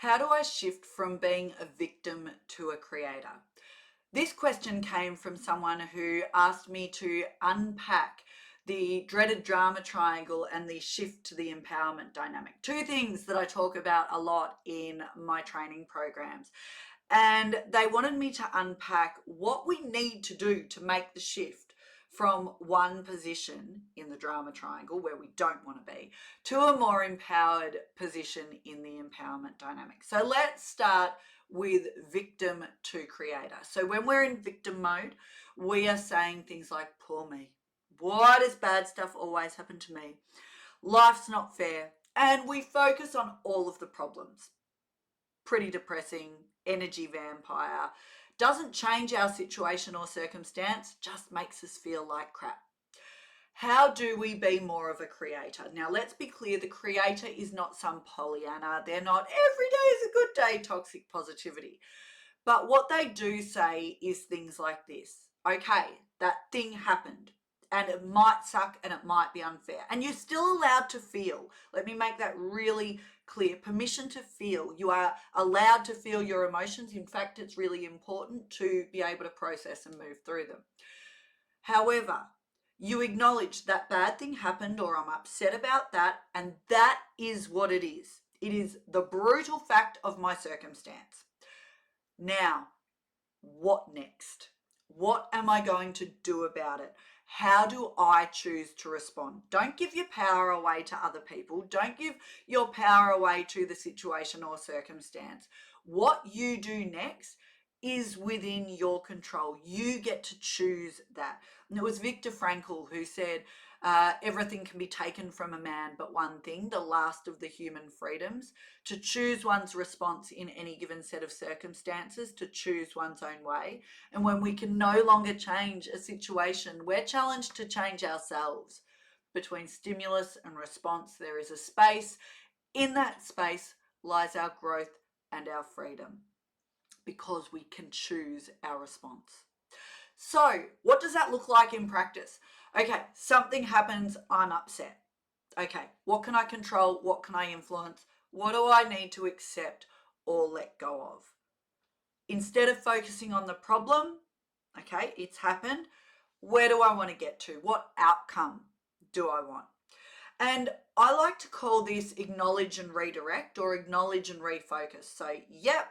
How do I shift from being a victim to a creator? This question came from someone who asked me to unpack the dreaded drama triangle and the shift to the empowerment dynamic. Two things that I talk about a lot in my training programs. And they wanted me to unpack what we need to do to make the shift from one position in the drama triangle where we don't want to be to a more empowered position in the empowerment dynamic. So let's start with victim to creator. So when we're in victim mode, we are saying things like, poor me. Why does bad stuff always happen to me? Life's not fair. And we focus on all of the problems. Pretty depressing, energy vampire. Doesn't change our situation or circumstance, just makes us feel like crap. How do we be more of a creator? Now, let's be clear, the creator is not some Pollyanna. They're not every day is a good day, toxic positivity. But what they do say is things like this. Okay, that thing happened and it might suck and it might be unfair. And you're still allowed to feel. Let me make that really clear. Permission to feel. You are allowed to feel your emotions. In fact, it's really important to be able to process and move through them. However, you acknowledge that bad thing happened or I'm upset about that, and that is what it is. It is the brutal fact of my circumstance. Now, what next? What am I going to do about it? How do I choose to respond? Don't give your power away to other people. Don't give your power away to the situation or circumstance. What you do next is within your control. You get to choose that. And it was Viktor Frankl who said, everything can be taken from a man but one thing, the last of the human freedoms, to choose one's response in any given set of circumstances, to choose one's own way. And when we can no longer change a situation, we're challenged to change ourselves. Between stimulus and response, there is a space. In that space lies our growth and our freedom, because we can choose our response. So what does that look like in practice? Okay, something happens, I'm upset. Okay, what can I control? What can I influence? What do I need to accept or let go of? Instead of focusing on the problem, okay, it's happened, where do I want to get to? What outcome do I want? And I like to call this acknowledge and redirect, or acknowledge and refocus. So, yep,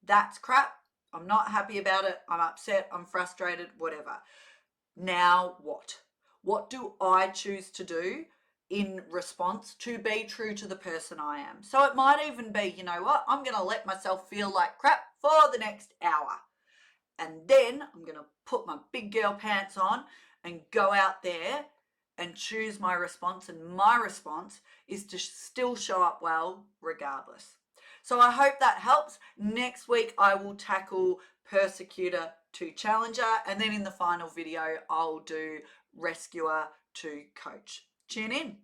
that's crap. I'm not happy about it. I'm upset. I'm frustrated, whatever. Now what? What do I choose to do in response to be true to the person I am? So it might even be, you know what? I'm going to let myself feel like crap for the next hour. And then I'm going to put my big girl pants on and go out there and choose my response. And my response is to still show up well regardless. So I hope that helps. Next week, I will tackle persecutor to challenger. And then in the final video, I'll do rescuer to coach. Tune in.